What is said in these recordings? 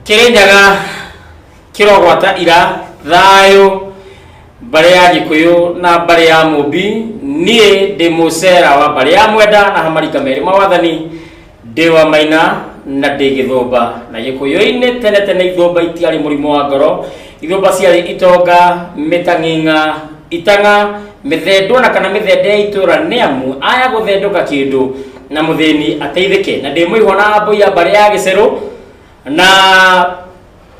Kirinyaga kirogwata ira thayo bare ya Gikuyu na bare ya Mumbi nie de musera wa bare ya Mwenda na Hamarika meri mawathani dewa maina na de Githumba na Gikuyu-ine tene tene Ithumba itiari murimo wa ngoro Ithumba ciari itonga mitanginga itanga mithendo na kana mithende itura neamu aya guthendoka kindu na muthini ateithike na de muihona abo ya bare ya Gicero na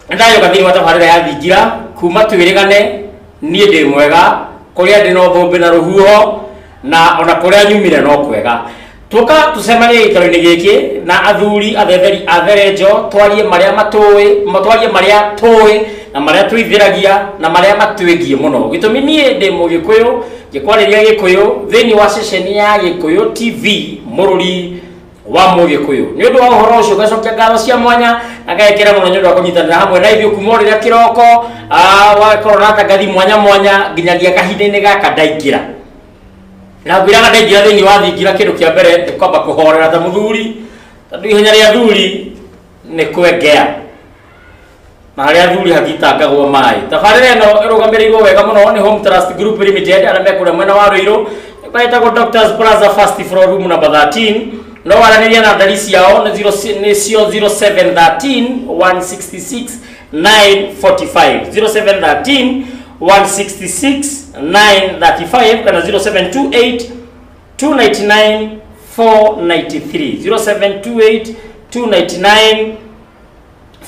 ndayo kathiri wa tabarira ya thingira kuma twirigane nie ndi mwega kuria ndi no thumbi na ruhuho na ona kuria nyumire no kwega tuka tusemanie itaro-ini giki na athuri athetheri atherenjo twarie maria matwarie maria tui na maria twithiragia na maria matwigie muno gitumi nie ndi Mugikuyu gikwariria Gikuyu thini wa session ya Gikuyu TV mururi wa Mugikuyu ni undu wa uhoro ucio gacokia ngatho cia mwanya agekera muno nyondo wa kunyitanira hamwe na ithuĩ kuma rĩrĩa kiroko wa korona tangathi mwanya mwanya nginyagia kahinda-inĩ gaka ndaingĩra na ngwĩraga ndaingĩra thĩinĩ wa thingira kĩndũ kĩa mbere nĩ kwamba kũhorera ta mũthuri tondũ ihenya rĩa athuri nĩ kwengea na harĩa athuri hagitangagwo maĩ tabarĩra ĩno ĩrũgamĩrĩirwo wega mũno nĩ Home Trust Group Limited arĩa mekũrĩa mwena wa Ruiru ĩtagwo Doctors Plaza First Floor room number 13 no waranĩria na ndari ciao nĩ 0713 166 945 0713 166 935 kana 0728 299 493 0728 299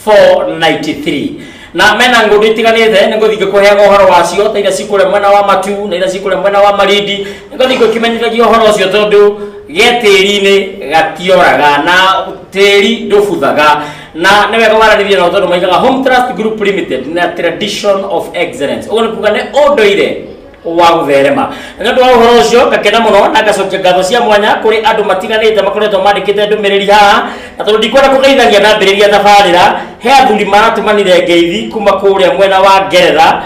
493 na mena ngũndũ itiganĩte nĩ ngũthiĩ ngĩkũheaga ũhoro wacio ta iria cikũrĩa mwena wa Matu na iria cikũrĩa mwena wa Malindi nĩ ngũthiĩ ngĩkimenyithagia ũhoro ũcio tondũ getĩri-inĩ gatioraga na tĩri ndũbuthaga na nĩ wega waranĩrie nao tondũ maigaga Home Trust Group Limited na tradition of excellence ũguo nĩ kuga nĩ ũndũire wa gũtherema nĩ ũndũ wa ũhoro ũcio ngakena mũno na ngacokia ngatho cia mwanya kũrĩ andũ matiganĩte makoretwo mandĩkĩte ndũmĩrĩri haha na tondũ ndikwenda kũgeithagia na mbĩrĩria thabarĩra he athuri maratũmanire ngeithi kuma kũrĩa mwena wa Ngeretha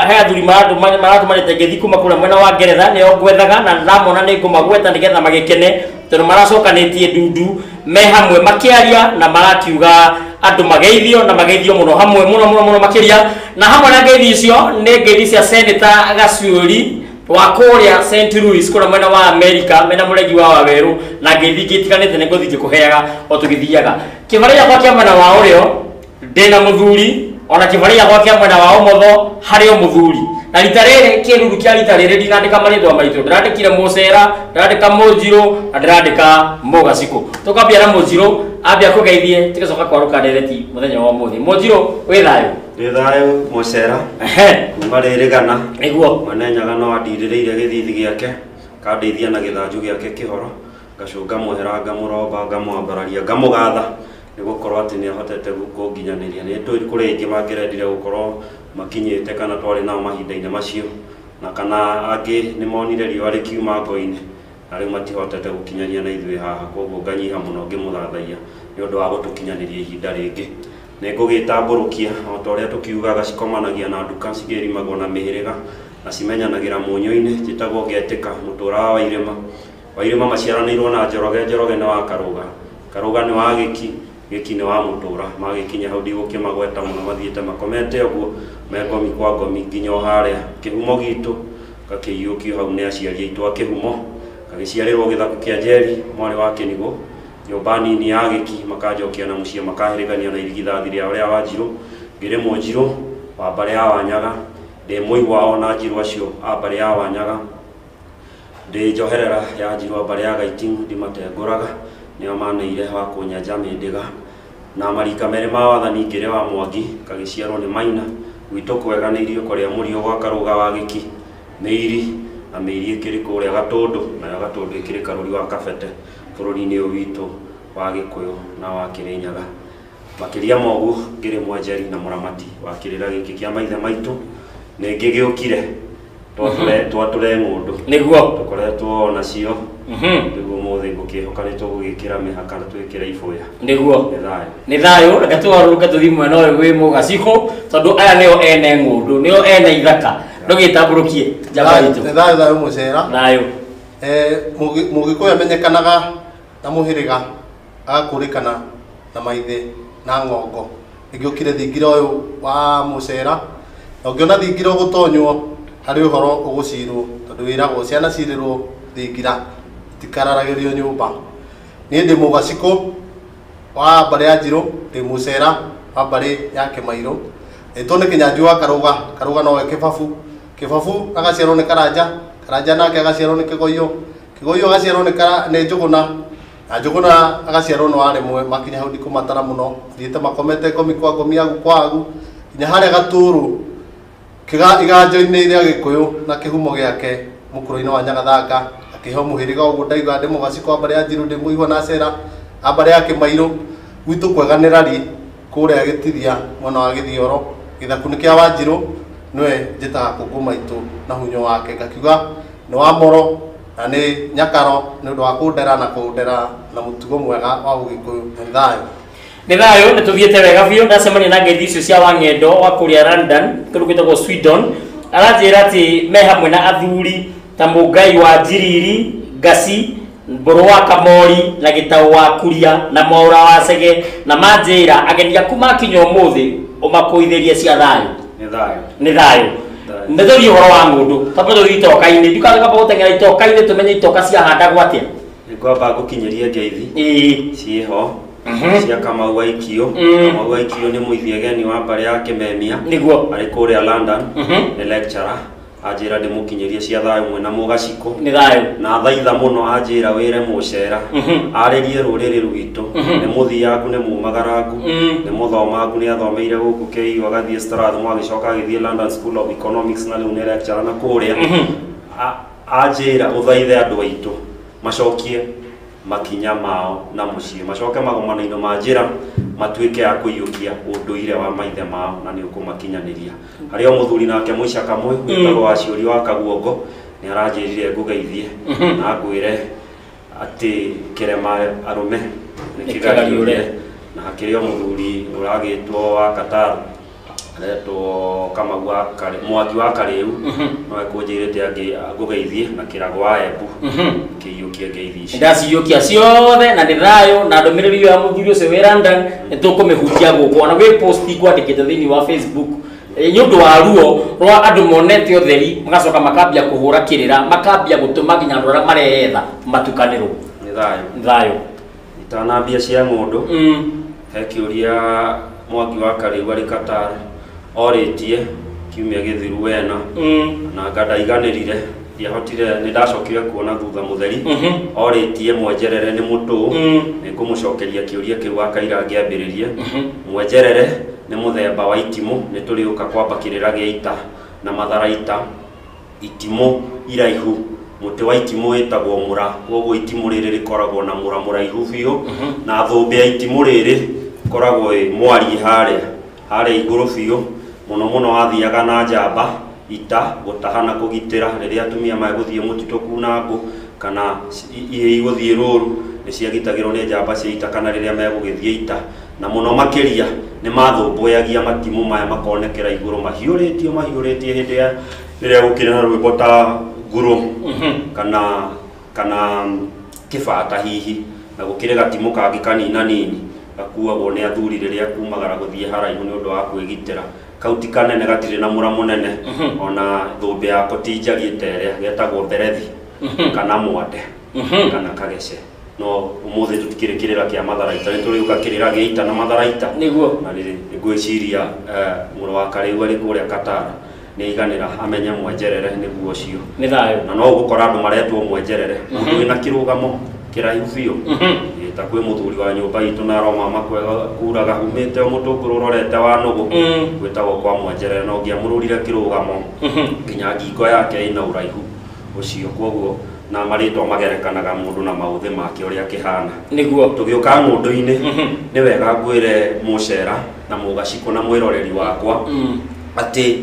he athuri maratũmanĩte ngeithi kuma kũrĩa mwena wa Ngeretha nĩo ngwethaga na ndamona nĩ ngũmagweta nĩgetha magĩkene tondũ maracokanĩtie ndundu me hamwe makĩaria na marakiuga andũ mageithio na mageithio mũno hamwe mũno makĩria na hamwe na ngeithi icio nĩ ngeithi cia Senator Gaciuri wa kũrĩa St. Louis kũrĩa mwena wa America mena mũregi wa Waweru na ngeithi ingĩ itiganĩte nĩ ngũthiĩ ngĩkũheaga o tũgĩthiaga kĩbarĩ gĩakwa kĩa mwena wa ũrĩo ndĩna mũthuri ona kĩbarĩ gĩakwa kĩa mwena wa ũmotho harĩ o mũthuri na rita rĩrĩ kĩruru kĩa rita rĩrĩ ndinandĩka marĩtwa maritũ ndĩrandĩkire Mũcera ndĩrandĩka Mũnjirũ na ndĩrandĩka Mũgacikũ tũkambia na Mũnjirũ ambia kũgeithie tũgacoka kwarũka ndereti mũthenya wa ũmũthĩ Mũnjirũ wĩ thayũ ndĩ thayũ Mũcera kuma rĩrĩgana nĩguo manenyaga no andirĩrĩire gĩthithi gĩake kandeithia na gĩthanju gĩake kĩhoro ngacũnga mũhera ngamũromba ngamwambararia ngamũgatha nĩgũkorwo atĩ nĩ ahotete kũnginyanĩria nĩ tũĩ kũrĩ aingĩ mangĩrendire gũkorwo makinyĩte kana twarĩ nao mahinda-inĩ macio na kana angĩ nĩ monire riũa rĩkiuma ngo-inĩ na rĩu matihotete gũkinyanĩria na ithuĩ haha koguo nganyiha mũno ngĩmũthathaia nĩ ũndũ wa gũtũkinyanĩria ihinda rĩngĩ nĩ ngũgĩtambũrũkia o ta ũrĩa tũkiugaga cikomanagia na nduka cigĩrimagwo na mĩhĩrĩga na cimenyanagĩra mũnyũ-inĩ njĩtagwo Ngĩtĩka mũtũra wa Wairĩma maciaranĩirwo na Njoroge nĩ wa Karũga nĩ wa Gĩki nĩ wa Mũtũra magĩkinya hau ndigũkĩmagweta mũno mathiĩte makomete ũguo me ngomi kwa ngomi nginya o harĩa kĩhumo gitũ gakĩiyũkio hau nĩ aciari aitũ a kĩhumo gagĩciarĩrwo gĩthaka kĩa Njeri mwarĩ wa Kĩnigũ nyũmba nini ya Gĩki makanjokia na mũciĩ makahĩrĩgania na irigithathi rĩa ũrĩa wa Njirũ ngĩrĩ Mũnjirũ wa mbarĩ ya Wanyaga ndĩ mũigua na Njirũ acio a mbarĩ ya Wanyaga ndĩ njoherera ya Njirũ a mbarĩ ya Gaiting'u ndimatengũraga nĩo maneire wa kũnyenja mĩndĩga na marika merĩ ma wathani ngĩrĩ wa Mwangi kagĩciarwo nĩ Maina gwitũ kwega nĩ iriũko rĩa mũriũ gwa Karũga wa Gĩki Mĩiri na Mĩiri ĩkĩrĩ kũrĩa Gatũndũ nayo Gatũndũ ĩkĩrĩ Karũri wa Kabete bũrũri-inĩ ũyũ witũ wa Gĩkũyũ na wa Kĩrĩnyaga makĩria ma ũguo ngĩrĩ mwenjeri na mũramati wa kĩrĩra gĩkĩ kĩa maithe maitũ nĩ ngĩgĩũkire twatũre ng'ũndũ nĩguo tũkoretwo nacio nĩguo mũthĩ ngũkĩhoka nĩ tũgũgĩkĩra mĩhaka na twĩkĩre ibũya nĩguo nĩ thayũ reke tũgarũrũke tũthiĩ mwena ũyũ wĩ Mũgacikũ tondũ aya nĩo ene ng'ũndũ nĩo ene ithaka ndũgĩtambũrũkie njamba itũ nĩ thayũ Mũcera thayũ Mũgĩkũyũ amenyekanaga na mũhĩrĩga agakũrĩkana na maithe na ngongo ngiokire thingira uyu wa mucera na ungiona thingira gutonywo hari uhoro ugucirwo tondu wiragwo ciana cirirwo thingira tikararagirio nyumba ni ndi mugaciko wa mbari ya Njiro ndi mucera wa mbari ya Kimairo etone Kinyanjui wa Karuga no Kibabu agaciarwo ni Karanja nake agaciarwo ni Kigoyo agaciarwo ni Njuguna na Njuguna agaciarwo no aremwe makinya hau ndikumatara muno thiete makomete komi kwa ngomi agu kwagu nya haria Gaturu iganjo-inĩ iria Gikuyu na kihumo giake mukuru-inĩ wa Nyagathanga akiho muhiriga uguo ndaiga ndi mugaciko wa mbari ya Njiro ndi muigwa na Cera mbari ya Kimairo gwitu kweganira ri kuria Gitithia mwana wa Githioro Githaku ni kia wa Njiro niwe njitaga kuku maitu na hunyo wake ngakiuga ni wa Moro na ni Nyakaro ni undu wa kundera na mutugo mwega wa Ugikuyu ni thayo nituthiete wega biu ndacemania na ngethi icio cia Wang'endo wa kuria London kundu gwitagwo Sweden aranjira ati me hamwe na athuri ta Mungai wa Njiriri Ngasi Mburu wa Kamori na Gitau wa Kuria na Mwaura wa Cege na manjira ageni aku makinya umuthi umakuitherie cia thayo ni thayo ndethori uhoro wa mundu tabato itoka-ini ndikaga gutengera itoka-ini tumenye itoka cia handagwo atia ngwamba gukinyeria ngeithi ciho cia Kamau wa Ikio Kamau wa Ikio ni muithia geni wa mbari ya Kimemia niguo ari kuria London ni lecturer ajira ndi mukinyeria cia thayo mwe na mugaciko ni thayo na thaitha muno ajira wire mucera aririe ruriri rwito ni muthiaku ni mumagaraku ni muthomaku ni athomeire guku KU agathie Strathmore agicoka agithie London School of Economics na riu ni lecturer na kuria ajira uthaithe andu aitu macokie makinya mao na mucie macoke magomano-ino ma njira matuike ya kuiyukia unduire wa maithe mao na ni ukumakinyaniria hario muthuri nake muica kamwe witagwo wa ciuri wa Kaguongo ni aranjirire ngugeithie na ngwire ati kirema arume ni kigariure na hakirio muthuri uragitwo wa Qatar reto kama gwakare mwaki wa Kariu no ekunjirite angi ngugeithie na kirago wa Embu kiyukia ngeithi ndaciyukia ciothe na ndithayo na ndomiriri ya muthuri ucio wi London nitukumihutia guku ona wi post kwandikite thiini wa Facebook nyundu wa ruo rwa andu monete utheri magacoka makambia kuhura kirira makambia gutuma nginya andu aria mareetha matukanirwo ni thayo itanambia cia mundu he kiuria mwaki wa Kariu ari Qatar oritie kiumia githiru wena na ngadaiganirire ndiahotire ni ndacokire kuona thutha mutheri oritie mwenjerere ni mutu ni kumucokeria kiuria kiu akaira ngiambiririe mwenjerere ni muthemba wa itimu ni turiuka kwambakirira giita na matharaita itimu iraihu muti wa itimu witagwo mura koguo itimu riri rikoragwo na mura muraihu biu na thumbi ya itimu riri koragwo mwari haria iguru biu muno wathiaga na njamba ita gutahana kugitira riria atumia maguthie mutito kunangu kana iguthie ruru ni ciagitagirwo ni njamba cia ita kana riria megugithie ita na muno makiria ni mathumbuyagia matimu maya makonekera iguru mahiuritio hindi riria gukira na rwimbo ta nguru kana kibata hihi na gukire gatimu kangi kanina nini gakuagwo ni athuri riria kumagara guthie haraihu ni undu wa kwigitira kauti kanene gatire na mura munene ona thumbi ya kotinjagie tere getagwo berethi kana mwande kana kagece no umuthi tutikirikirira kia matharaita ni turiuka kirira giita na matharaita niguo na ngwiciria muru wa Kariu ari kuria Qatar ni iganira amenye mwenjerere niguo ucio ni thayo na no gukora andu maretwo mwenjerere wina kirugamo kiraihu biu ta kwi muthuri wa nyumba itu na roma makwega kuraga humite mutunguru rorete wa nugu gwitagwo kwa mwenjerere no ngiamururire kirugamo nginya ngingo yake ina uraihu ucio koguo na maritwa magerekanaga mundu na mauthi make uria kihana niguo tugiuka ngundu-ini ni wega ngwire mucera na mugaciko na mwiroreri wakwa ati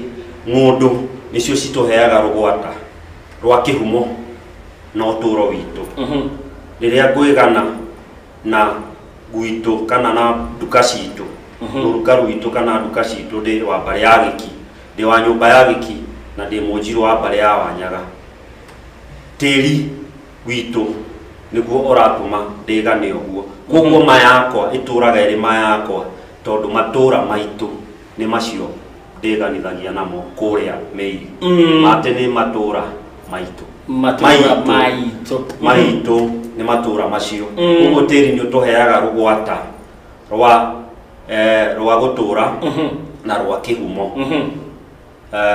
ngundu nicio cituheaga rugwata rwa kihumo na uturo witu riria ngwigana na gwitu kana na duka citu ruka rwitu kana duka citu ndi wa mbari ya Giki ndi wa nyumba ya Giki na ndi munjiru wa mbari ya Wanyaga tiri witu niguo uratuma ndigane uguo koguo mayakwa ituraga iri mayakwa tondu matura maitu ni macio ndeganithagia namo kuria mei mate ni matura maitu maitu ni matura macio uguo tiri ni utuheaga rugwata rwa gutura na rwa kihumo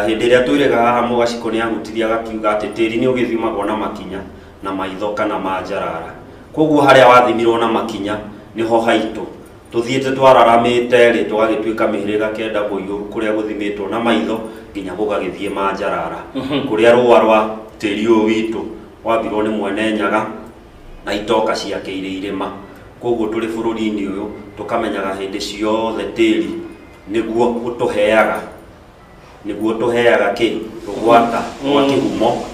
hindi ria tuirega haha Mugaciko ni ahutiria gakiuga ati tiri ni ugithimagwo na makinya na maitho kana manjarara koguo haria wathimirwo na makinya niho haitu tuthiete twararamite ri tugagituika mihiriga kenda boiyo kuria guthimitwo na maitho nginya gugagithie manjarara kuria ruwa rwa tiri uyu witu wambirwo ni mwene nyaga na itoka ciakeire irima koguo turi bururi-ini uyu tukamenyaga hindi ciothe tiri niguo utuheaga ki rugwata rwa kihumo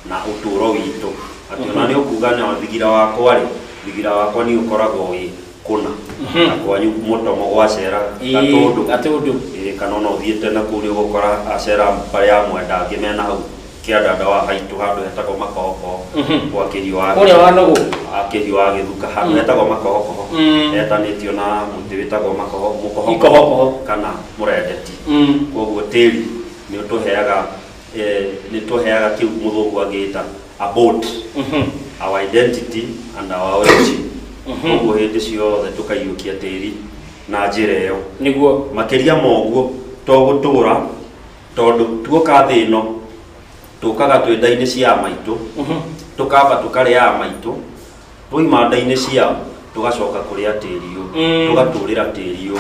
na uturo witu ati ona ni ukuga na thigira wakwa ni ukoragwo wi kuna na kwanyu mutomo gwacera gatundu kana no thiete na kuri gukora acera baria mwenda ngimena hau kiandanda wa haitu handu hetagwo makohoko kwa kirio wa githuka handu hetagwo makohoko etanitio na muti witagwo mukohoko kana murendeti koguo tiri ni tuheaga kiu muthungu agita about our identity and our origin koguo hindi ciothe tukaiyukia tiri na njira iyo niguo makiria moguo togutura tondu tuoka thi ino tukaga twenda-ini cia maitu tukamba tukaria maitu tuima nda-ini cia tugacoka kuria tiri uyu tugaturira tiri uyu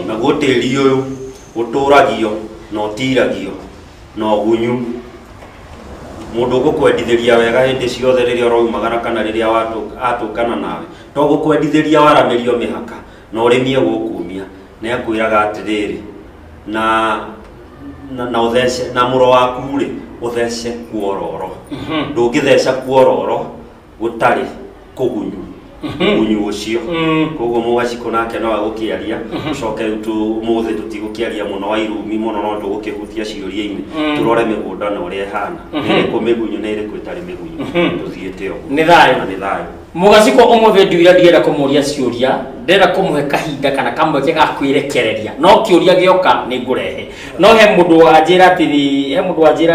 naguo tiri uyu uturagio no tiragio no gunyu mundu gukwendithiria wega hindi ciothe riria roimagara kana riria atukana nawe to gukwendithiria waramirio mihaka no rimie gukumia ne akwiraga atiriri na uthece na muro waku ri uthece kuororo ndungitheca kuororo gutari kugunyu unyu ucio koguo Mugaciko nake no agukiaria ucoke muthi tutigukiaria muno wa irumi muno no ndugukihutia ciuria-ini turore migunda na uria ihana ni kumigunyu ni iriku itari migunyu tuthiete uguo ni thayo Mugaciko umuthi ndienda kumuria ciuria ndenda kumuhe kahinda kana kamweke ga kwirekereria no kiuria gioka ni ngurehe no he mundu anjira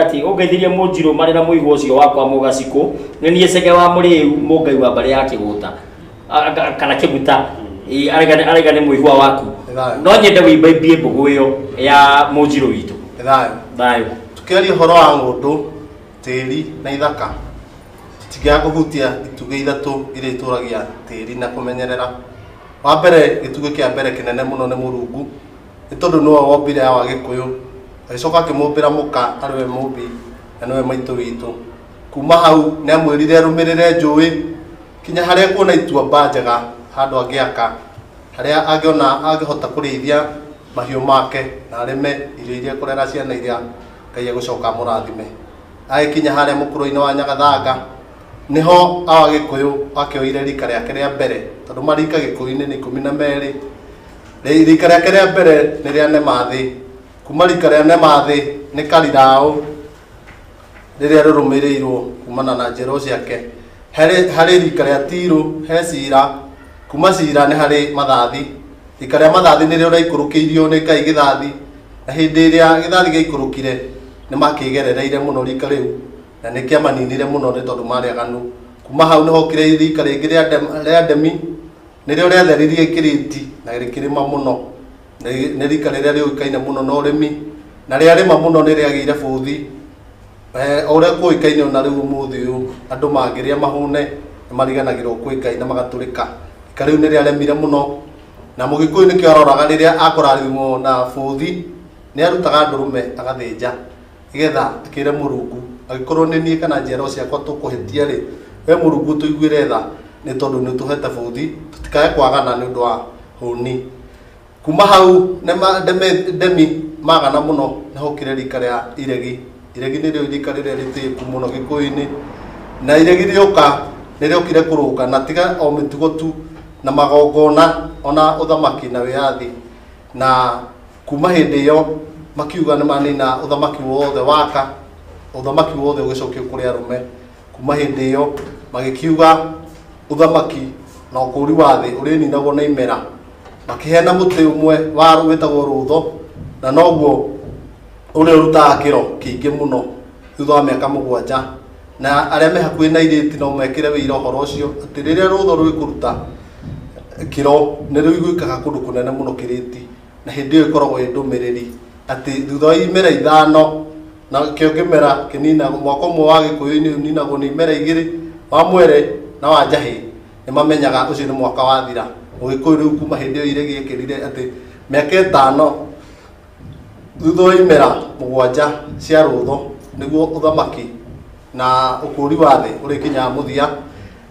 ati ungeithirie Munjiru mari na muigu ucio wakwa Mugaciko ni nie cege wa muriu mungai wa bari ya kiguta kana kiguta arega ni muigwa waku no nyende wibaibie mbugu iyo ya Munjiru witu thayo tukiaria horo wa ngundu tiri na ithaka tiga kuhutia ituge ithatu ire ituragia tiri na kumenyerera wa mbere gituge kia mbere kinene muno ni Murungu ni tondu no wombire wa Gikuyu agicoka akimumbira muka ariwe mumbi na niwe maitu witu kuma hau ni amwirire rumirire njui kinya haria kuona ituamba njega handu angiaka haria angiona angihota kurithia mahiu make na arime iria kurera ciana iria Ngai agucoka murathime agikinya haria mukuru-ini wa Nyagathanga niho awa Gikuyu akioire rika riake ria mbere tondu marika Gikuyu-ini ni 12 rika riake ria mbere ni ria Nemathi kuma rika ria Nemathi ni Karirau riria rurumirirwo kumana na njero ciake hari rika ria Tiru he Cira kuma Cira ni hari Mathathi rika ria Mathathi ni rio raikurukiirio ni Ngai Githathi na hindi iria Githathi gaikurukire ni makigerereire muno rika riu na ni kia maninire muno ni tondu mari aganu kuma hau niho kire rika ringi ria Ndemi ni rio riatheririe Kiriti na rikirima muno ni rika riria riukaine muno no urimi na ria rima muno ni riagire buthi ore kuikaine ona riu muthi uyu andu mangiria mahune ni mariganagirwo kwi Ngai na magaturika rika riu ni riaremire muno na Mugikuyu ni kiororaga riria akorarimwo na buthi ni arutaga ndurume agathinja igetha akire Murungu agikorwo ni nie kana njero ciakwa tukuhitia ri we Murungu tuiguire tha ni tondu ni tuhete buthi tutikae kwagana ni undu wa huni kuma hau Ndemi magana muno niho kire rika ria Iregi ni rio rika riria ritiku muno Gikuyu-ini na Iregi rioka ni rio kire kurunga na tiga o mitugo tu na magongona ona uthamaki na wiathi na kuma hindi iyo makiuga ni manina uthamaki wothe waka uthamaki wothe ugicokio kuri arume kuma hindi iyo magikiuga uthamaki na ukuri wa thi uri ninagwo na imera makihena muti umwe wa witagwo rutho na noguo uri urutaga kiro kiingi muno thutha wa miaka 7 na aria me hakuhi na iriti no mekire wira horo ucio ati riria rutho rwikuruta kiro ni rwiguikaga kundu kunene muno kiriti na hindi iyo ikoragwo indumiriri ati thutha wa imera 5 na kio kimera kinina mwaka umwe wa gikuyu-ini uninagwo ni imera 2 wa mwere na wa njahi ni mamenyaga ucio ni mwaka wathira ugikuyu riu kuma hindi iyo ire giekirire ati miaka 5 thutha wa imera 7 cia rutho niguo uthamaki na ukuri wa thi uri kinya muthia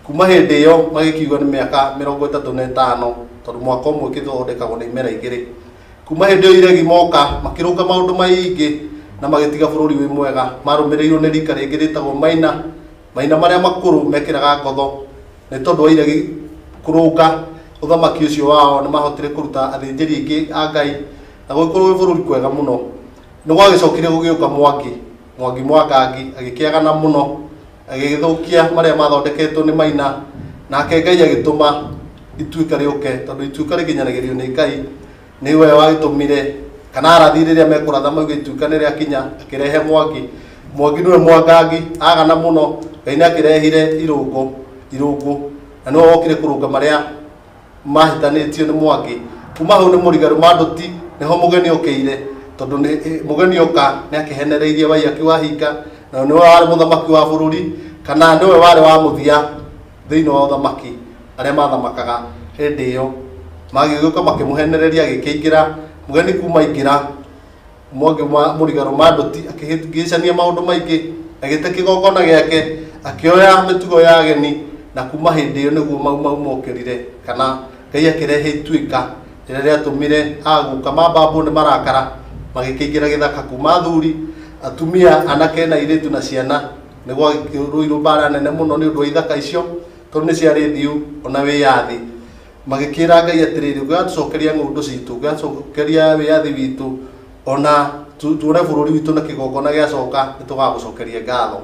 kuma hindi iyo magikiuga ni miaka 35 tondu mwaka umwe kithondekagwo ni imera 2 kuma hindi iyo iregi moka makirunga maundu maingi na magitiga bururi wi mwega marumirirwo ni rika ringi ritagwo maina maria makuru mekiraga ngotho ni tondu wa iregi kurunga uthamaki ucio wao ni mahotire kuruta athinjiri ingi a Ngai na gukorwo wi bururi kwega muno ni gwagicokire gugiuka mwangi agikiagana muno agigithukia maria mathondeketwo ni maina nake Ngai agituma ituika riuke tondu ituika riginyanagirio ni Ngai niwe wagitumire kana arathi riria mekuratha mauge ituika ni riakinya akirehe mwangi niwe mwangangi agana muno Ngai ni akirehire irungu na niwe wokire kurunga maria mahitanitio ni mwangi kuma hau ni murigaru manduti niho mugeni okeire tondu ni mugeni oka ni akihenereirie wai akiwahinga na niwe wari muthamaki wa bururi kana niwe wari wa muthia thiini wa uthamaki aria mathamakaga hindi iyo magiguka makimuhenereria gikiingira mugeni kuma ingira mwangi murigaru manduti akigicania maundu maingi agite kigongona giake akioya mitugo ya ageni na kuma hindi iyo niguo mau mokirire kana Ngai akirehe ituika riria atumire aguka mabambu ni marakara magikiingira githaka kuma thuri atumia anake na iritu na ciana niguo ruiru bara nene muno ni undu wa ithaka icio tondu ni ciari thiu ona wiyathi magikira Ngai atiriri ugatucokeria ngundu citu ugatucokeria wiyathi witu ona tuone bururi witu na kigongona giacoka nitugagucokeria ngatho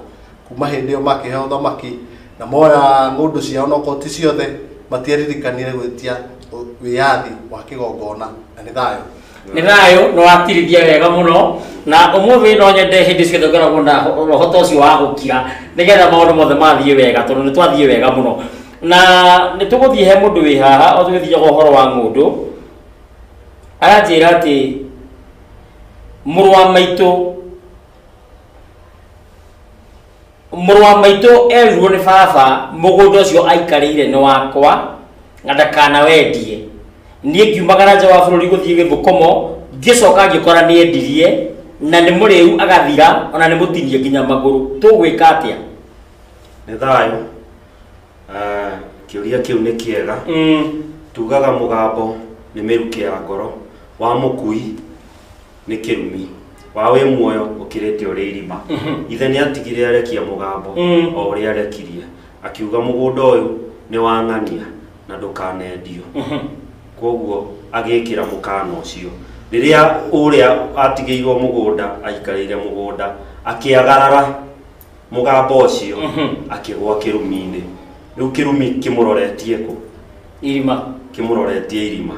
kuma hindi iyo makihe uthamaki na moya ngundu ciao no koti ciothe matiaririkanire gwitia wiyathi wa kigongona na ni thayo no atirithia wega muno na umuthi no nyende hindi ciothe ngoragwo na roho tocio wa gukira nigetha maundu mothe mathie wega tondu ni twathie wega muno na ni tuguthie he mundu wi haha o tuthie uhoro wa ngundu aranjira ati muru wa maitu erirwo ni baba mugunda ucio aikarire ni wakwa na ndakana wendie nie ngiumagara nja wa bururi guthie githukomo ngicoka ngikora ni endirie na ni muriu agathira ona ni mutinie nginya maguru tugwika atia ni thayo kiuria kiu ni kiega tugaga mugambo ni miruki ya ngoro wa mukui ni kirumi wa wi muoyo ukirite uri irima ithe ni atigire arekia mugambo o uri arekirie akiuga mugunda uyu ni wa ng'ania na ndukanendio koguo agikira mukana ucio riria uria atigeirwo mugunda aikarire mugunda akiagarara mugambo ucio akigwa kirumi-ini riu kirumi kimuroretie ku kimuroretie irima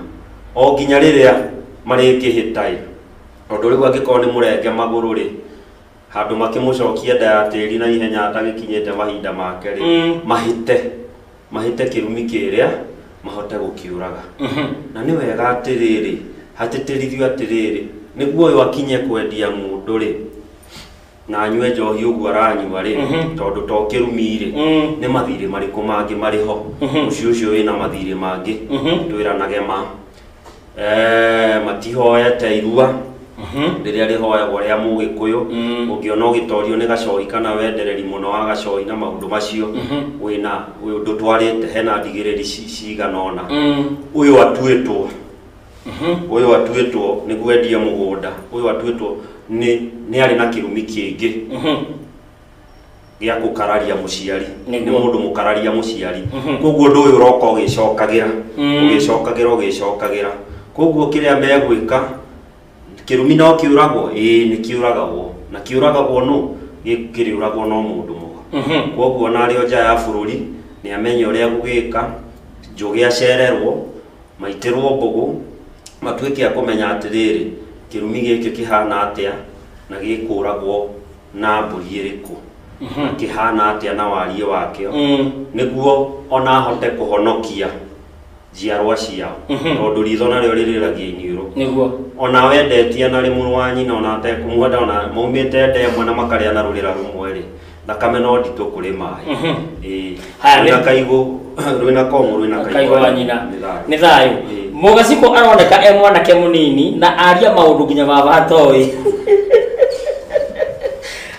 o nginya riria mari kihitai tondu riu angikorwo ni murenge maguru ri handu makimucokia nda ya tiri na ihenya atagikinyite mahinda make ri mahite kirumi kiria mahote gukiuraga na ni wega atiriri hatitirithio atiriri niguo uyu akinye kwendia ngundu ri na anywe njohi uguo aranyua ri tondu to kirumi ri ni mathiri mariku mangi mariho ucio wina mathiri mangi twiranage ma matihoete irua riria rihoyagwo ria mugikuyu ungiona ugitorio ni gacoi kana wendereri muno wa gacoi na maundu macio wina undu twarite hena ndigiriri ciganona uyu atuitwo ni gwendia mugunda uyu atuitwo ni ari na kirumi kingi gia gukararia muciari ni mundu mukararia muciari koguo ndu uyu uroka ugicokagira koguo kiria megwika kirumi no kiuragwo ni kiuragwo na kiuragwo no gikiriuragwo no mundu mugo koguo nario nja ya bururi ni amenye uria gugika njugi acererwo maitirwo mbugu matuĩke akũmenya atĩrĩrĩ kĩrumi gĩkĩ kĩhana atĩa na gĩkũragwo na mbũri ĩrĩkũ kĩhana atĩa na wariĩ wakĩo nĩguo ona ahote kũhonokia njiarwa ciao tondũ ritho narĩo rĩrĩragia iniũrũ nĩguo ona wendetie na rĩ mũrũ wa nyina ona atekũmuenda ona maumĩte ndemwe na makarĩa na rũrĩra rũmwe rĩ thakame no nditũ kũrĩ maĩ rwĩna kaigũ rwĩna komũ rwĩna kaigũ wa nyina nĩ thayũ Mũgaciko aroneka e mwanake mũnini na aria maũndũ nginya baba atoĩ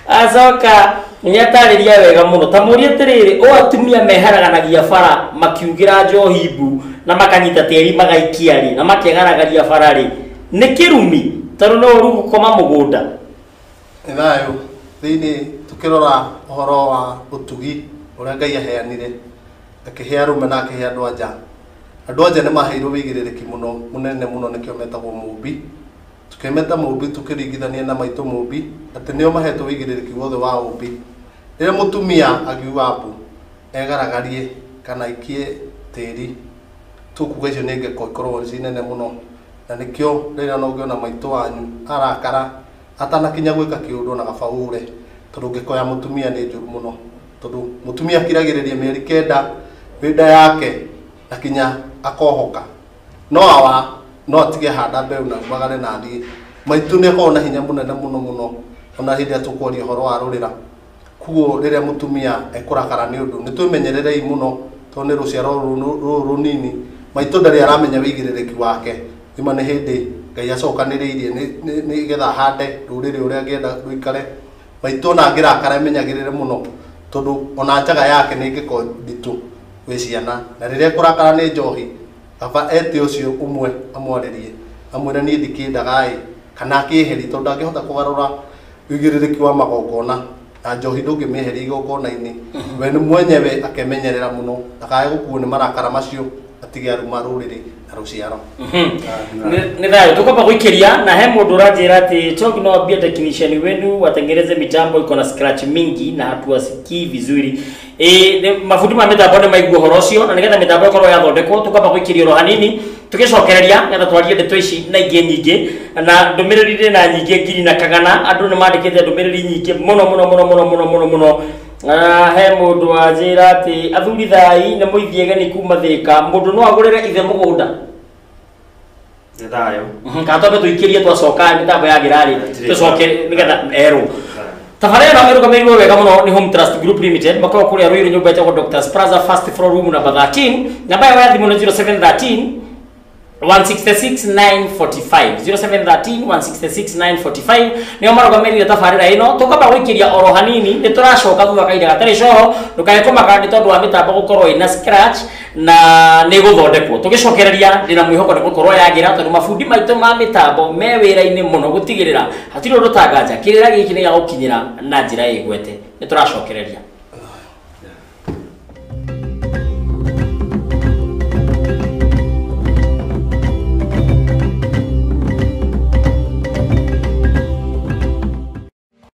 acoka nĩatarĩria wega mũno ta mũria atĩrĩrĩ o atumia meharaganagia bara makiugĩra njohi mbu na makanyita tĩri magaikia rĩ na makĩgaragaria bara rĩ nĩ kĩrumi tondũ no ũru gũkoma mũgũnda nĩ thayũ thĩinĩ tukĩrora ũhoro wa ũtugi ũrĩa Ngai aheanire akĩhe arũme na akĩhe andũ anja nĩ maheirwo wĩigĩrĩrĩki mũno mũnene mũno nĩkĩo metagwo mũmbi tukĩmeta mũmbi tukĩringithania na maitũ mũmbi atĩ nĩo mahetwo wĩigĩrĩrĩki wothe wa ũmbi rĩrĩa mũtumia akiuga mbu egaragarie kana ikie tĩri tukuga icio nĩ ngeko ikorwo ci nene mũno na nĩkĩo rĩrĩa no ũngĩona maitũ wanyu arakara atanakinya gwĩka kĩũndũ na gabaũre tondũ ngeko ya mũtumia nĩ njũru mũno tondũ mũtumia akiragĩrĩria mĩeri 9 wĩnda yake akinya akohoka no atige handa mbeũ na magare na thiĩ maitũ nĩ akorwo na hinya mũnene mũno ona hĩndĩ tũkwaria ũhoro wa rũrĩra kuo rĩrĩa mũtumia ekũrakara nĩ ũndũ nĩtwĩmenyererei mũno tondũ nĩ rũciaro rũrũ rũnini maitũ ndarĩ aramenya wĩigĩrĩrĩki wake ima nĩ hĩndĩ Ngai acokanĩrĩirie nĩgetha hande rũrĩrĩ ũrĩa angĩenda rũikare maitũ ona angĩrakara emenyagĩrĩre mũno tondũ ona njaga yake nĩ ngĩko nditũ gwĩ ciana na rĩrĩa ekũrakara nĩ njohi aba ete ũcio ũmwe amwarĩrie amwĩre niĩ ndikĩendaga kana akĩeheri tondũ angĩhota kũgarũra wĩigĩrĩrĩki wa magongona na njohi ndũngĩmĩeheria igongona-inĩ we nĩ mwenyewe akemenyerera mũno ndakae gũkuo nĩ marakara macio atige aruma rũrĩrĩ na rũciaro nĩ thayũ tũkwamba gũikĩria na he mũndũ ũranjĩra atĩ Chogi no ambie technician wenu watengeneze mitambo iko na scratch mingi na hatuwasikii vizuri mafundi ma mitambo nĩ maigua ũhoro ũcio na nĩgetha mitambo ĩkorwo yathondekwo tũkwamba gũikĩria oro hanini tũgĩcokereria nĩgetha twarie ndeto ici na ingĩ nyingĩ na ndũmĩrĩri ndĩ na nyingĩ ngiri na kagana andũ nĩ mandĩkĩte ndũmĩrĩri nyingĩ mũno he mũndũ wanjĩra atĩ athuri thai nĩ mũithie geni kuma Thĩka mũndũ no agũrĩre ithe mũgũnda nĩ thayũ kana twambe tũikĩrie twacoka mĩtambo ya gĩrarĩ tũcoke nĩgetha erũ tabarĩra ĩno ĩrũgamĩrĩirwo wega mũno nĩ Home Trust Group Limited makorwo kũrĩa Ruiru nyũmba ĩtagwo Dr. Plaza first floor room number 13 namba yao ya thimũ nĩ 0713 166,945 0713 166,945 nĩo marũgamĩrĩire tabarĩra ĩno tũkamba gũikĩria oro hanini nĩ tũracoka thutha kahinda gatarĩ coho ndũkae kũmakara nĩ tondũ wa mĩtambo gũkorwo ĩna scratch na nĩ gũthondekwo tũgĩcokereria ndĩna mwĩhoko nĩ gũkorwo yagĩra tondũ mabundi maitũ ma mĩtambo me wĩra-inĩ mũno gũtigĩrĩra hatirĩ ũndũ tanganja kĩrĩra gĩkĩ nĩ gĩagũkinyĩra na njĩra ĩgwete nĩ tũracokereria